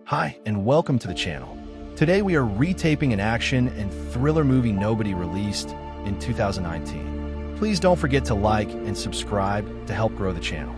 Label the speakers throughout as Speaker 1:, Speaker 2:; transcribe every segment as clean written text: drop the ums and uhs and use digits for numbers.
Speaker 1: Hi, and welcome to the channel. Today we are retaping an action and thriller movie nobody released in 2019. Please don't forget to like and subscribe to help grow the channel.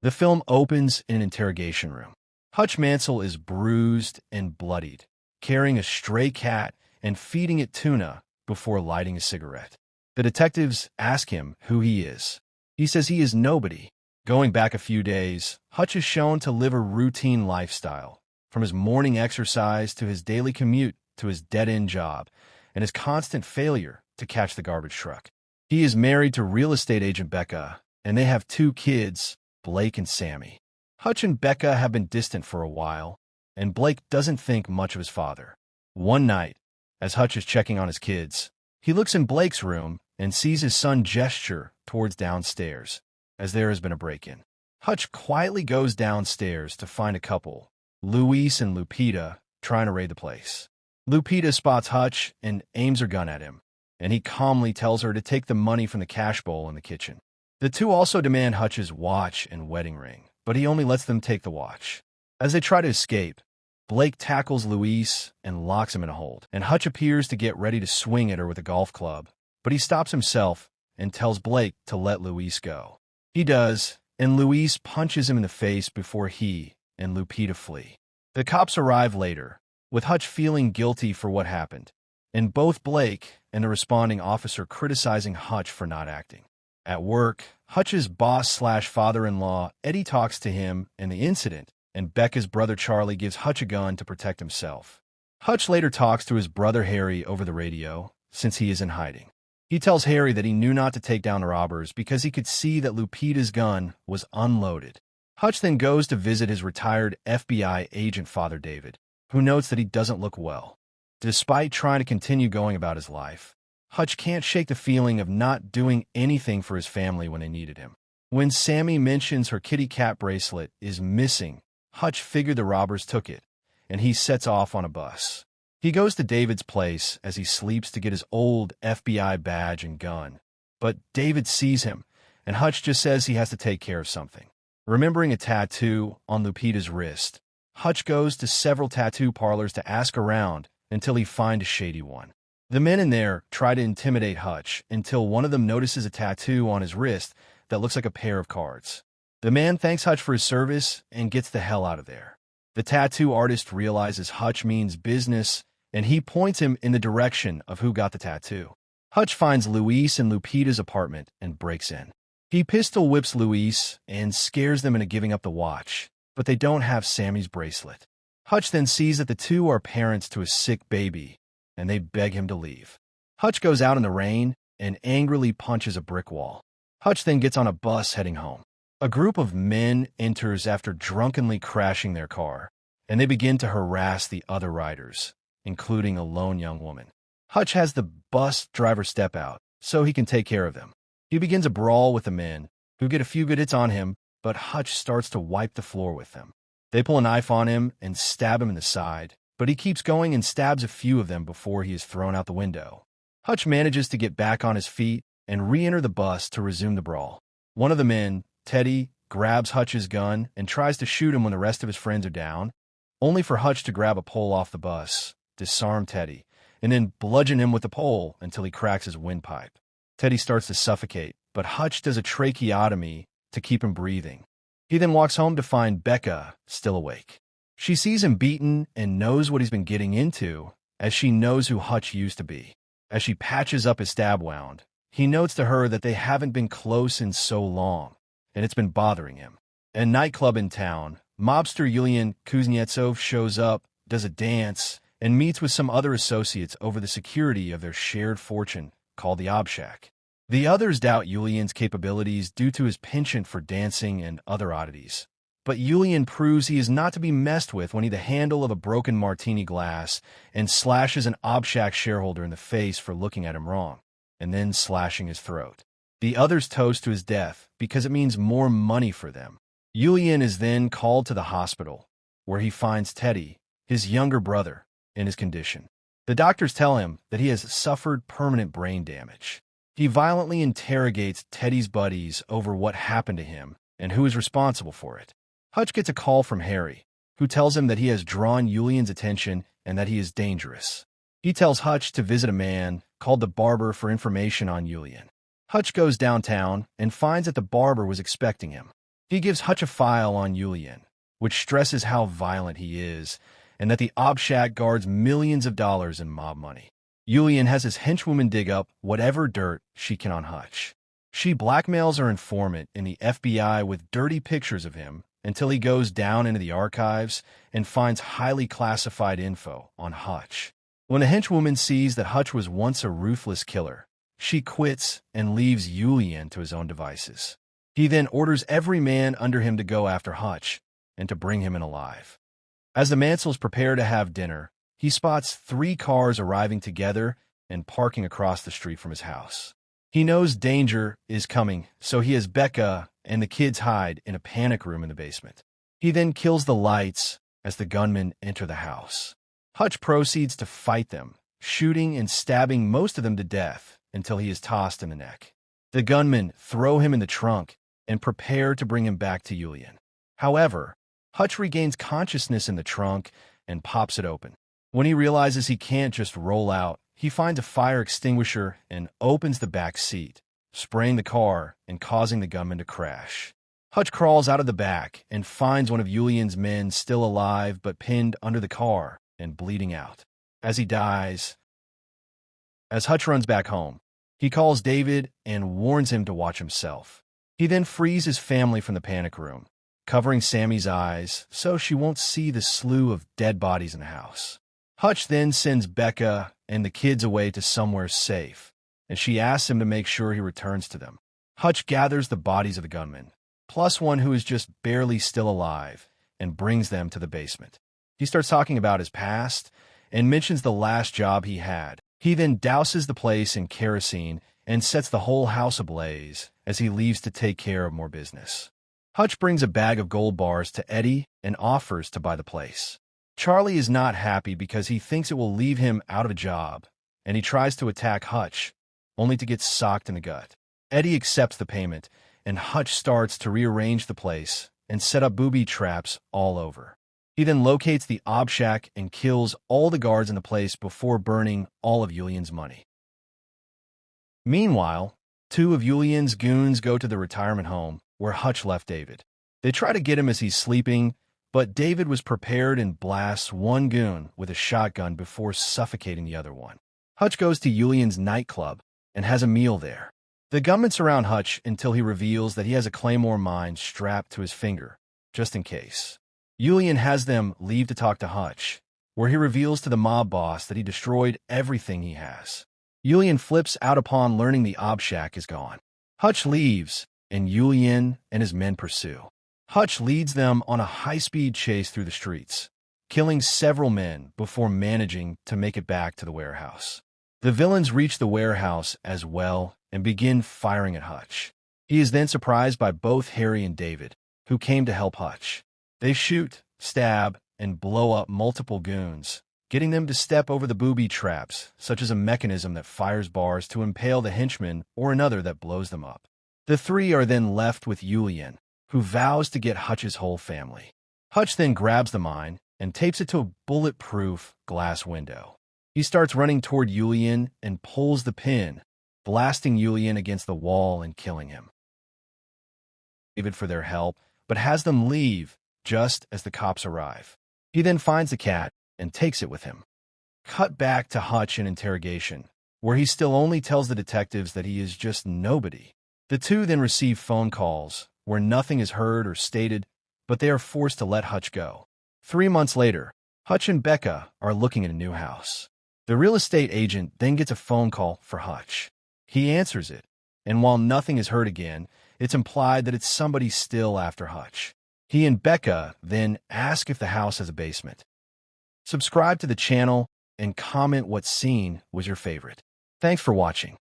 Speaker 1: The film opens in an interrogation room. Hutch Mansell is bruised and bloodied, carrying a stray cat and feeding it tuna before lighting a cigarette. The detectives ask him who he is. He says he is nobody. Going back a few days, Hutch is shown to live a routine lifestyle, from his morning exercise to his daily commute to his dead-end job, and his constant failure to catch the garbage truck. He is married to real estate agent Becca, and they have 2 kids, Blake and Sammy. Hutch and Becca have been distant for a while, and Blake doesn't think much of his father. One night, as Hutch is checking on his kids, he looks in Blake's room and sees his son gesture towards downstairs, as there has been a break-in. Hutch quietly goes downstairs to find a couple, Luis and Lupita, trying to raid the place. Lupita spots Hutch and aims her gun at him, and he calmly tells her to take the money from the cash bowl in the kitchen. The 2 also demand Hutch's watch and wedding ring, but he only lets them take the watch. As they try to escape, Blake tackles Luis and locks him in a hold, and Hutch appears to get ready to swing at her with a golf club, but he stops himself and tells Blake to let Luis go. He does, and Luis punches him in the face before he and Lupita flee. The cops arrive later, with Hutch feeling guilty for what happened, and both Blake and the responding officer criticizing Hutch for not acting. At work, Hutch's boss/father-in-law, Eddie, talks to him and the incident, and Becca's brother Charlie gives Hutch a gun to protect himself. Hutch later talks to his brother Harry over the radio, since he is in hiding. He tells Harry that he knew not to take down the robbers because he could see that Lupita's gun was unloaded. Hutch then goes to visit his retired FBI agent father David, who notes that he doesn't look well. Despite trying to continue going about his life, Hutch can't shake the feeling of not doing anything for his family when they needed him. When Sammy mentions her kitty cat bracelet is missing, Hutch figured the robbers took it, and he sets off on a bus. He goes to David's place as he sleeps to get his old FBI badge and gun. But David sees him, and Hutch just says he has to take care of something. Remembering a tattoo on Lupita's wrist, Hutch goes to several tattoo parlors to ask around until he finds a shady one. The men in there try to intimidate Hutch until one of them notices a tattoo on his wrist that looks like a pair of cards. The man thanks Hutch for his service and gets the hell out of there. The tattoo artist realizes Hutch means business, and he points him in the direction of who got the tattoo. Hutch finds Luis in Lupita's apartment and breaks in. He pistol whips Luis and scares them into giving up the watch, but they don't have Sammy's bracelet. Hutch then sees that the 2 are parents to a sick baby, and they beg him to leave. Hutch goes out in the rain and angrily punches a brick wall. Hutch then gets on a bus heading home. A group of men enters after drunkenly crashing their car, and they begin to harass the other riders, including a lone young woman. Hutch has the bus driver step out so he can take care of them. He begins a brawl with the men, who get a few good hits on him, but Hutch starts to wipe the floor with them. They pull a knife on him and stab him in the side, but he keeps going and stabs a few of them before he is thrown out the window. Hutch manages to get back on his feet and re-enter the bus to resume the brawl. One of the men, Teddy, grabs Hutch's gun and tries to shoot him when the rest of his friends are down, only for Hutch to grab a pole off the bus, disarm Teddy, and then bludgeon him with the pole until he cracks his windpipe. Teddy starts to suffocate, but Hutch does a tracheotomy to keep him breathing. He then walks home to find Becca still awake. She sees him beaten and knows what he's been getting into, as she knows who Hutch used to be. As she patches up his stab wound, he notes to her that they haven't been close in so long, and it's been bothering him. At a nightclub in town, mobster Yulian Kuznetsov shows up, does a dance, and meets with some other associates over the security of their shared fortune called the Obshak. The others doubt Yulian's capabilities due to his penchant for dancing and other oddities. But Yulian proves he is not to be messed with when he the handle of a broken martini glass and slashes an Obshak shareholder in the face for looking at him wrong, and then slashing his throat. The others toast to his death because it means more money for them. Yulian is then called to the hospital, where he finds Teddy, his younger brother, in his condition. The doctors tell him that he has suffered permanent brain damage. He violently interrogates Teddy's buddies over what happened to him and who is responsible for it. Hutch gets a call from Harry, who tells him that he has drawn Julian's attention and that he is dangerous. He tells Hutch to visit a man called the barber for information on Julian. Hutch goes downtown and finds that the barber was expecting him. He gives Hutch a file on Julian, which stresses how violent he is and that the Obshack guards millions of dollars in mob money. Julian has his henchwoman dig up whatever dirt she can on Hutch. She blackmails her informant in the FBI with dirty pictures of him until he goes down into the archives and finds highly classified info on Hutch. When a henchwoman sees that Hutch was once a ruthless killer, she quits and leaves Julian to his own devices. He then orders every man under him to go after Hutch and to bring him in alive. As the Mansells prepare to have dinner, he spots 3 cars arriving together and parking across the street from his house. He knows danger is coming, so he has Becca and the kids hide in a panic room in the basement. He then kills the lights as the gunmen enter the house. Hutch proceeds to fight them, shooting and stabbing most of them to death until he is tossed in the neck. The gunmen throw him in the trunk and prepare to bring him back to Julian. However, Hutch regains consciousness in the trunk and pops it open. When he realizes he can't just roll out, he finds a fire extinguisher and opens the back seat, spraying the car and causing the gunman to crash. Hutch crawls out of the back and finds one of Julian's men still alive but pinned under the car and bleeding out. As he dies, as Hutch runs back home, he calls David and warns him to watch himself. He then frees his family from the panic room, covering Sammy's eyes so she won't see the slew of dead bodies in the house. Hutch then sends Becca and the kids away to somewhere safe, and she asks him to make sure he returns to them. Hutch gathers the bodies of the gunmen, plus one who is just barely still alive, and brings them to the basement. He starts talking about his past and mentions the last job he had. He then douses the place in kerosene and sets the whole house ablaze as he leaves to take care of more business. Hutch brings a bag of gold bars to Eddie and offers to buy the place. Charlie is not happy because he thinks it will leave him out of a job, and he tries to attack Hutch, only to get socked in the gut. Eddie accepts the payment, and Hutch starts to rearrange the place and set up booby traps all over. He then locates the Obshack and kills all the guards in the place before burning all of Julian's money. Meanwhile, 2 of Julian's goons go to the retirement home where Hutch left David. They try to get him as he's sleeping, but David was prepared and blasts one goon with a shotgun before suffocating the other one. Hutch goes to Julian's nightclub and has a meal there. The gunmen surround Hutch until he reveals that he has a claymore mine strapped to his finger, just in case. Julian has them leave to talk to Hutch, where he reveals to the mob boss that he destroyed everything he has. Julian flips out upon learning the Obshack is gone. Hutch leaves, and Julian and his men pursue. Hutch leads them on a high-speed chase through the streets, killing several men before managing to make it back to the warehouse. The villains reach the warehouse as well and begin firing at Hutch. He is then surprised by both Harry and David, who came to help Hutch. They shoot, stab, and blow up multiple goons, getting them to step over the booby traps, such as a mechanism that fires bars to impale the henchman or another that blows them up. The 3 are then left with Julian, who vows to get Hutch's whole family. Hutch then grabs the mine and tapes it to a bulletproof glass window. He starts running toward Julian and pulls the pin, blasting Julian against the wall and killing him. David for their help, but has them leave just as the cops arrive. He then finds the cat and takes it with him. Cut back to Hutch in interrogation, where he still only tells the detectives that he is just nobody. The 2 then receive phone calls where nothing is heard or stated, but they are forced to let Hutch go. 3 months later, Hutch and Becca are looking at a new house. The real estate agent then gets a phone call for Hutch. He answers it, and while nothing is heard again, it's implied that it's somebody still after Hutch. He and Becca then ask if the house has a basement. Subscribe to the channel and comment what scene was your favorite. Thanks for watching.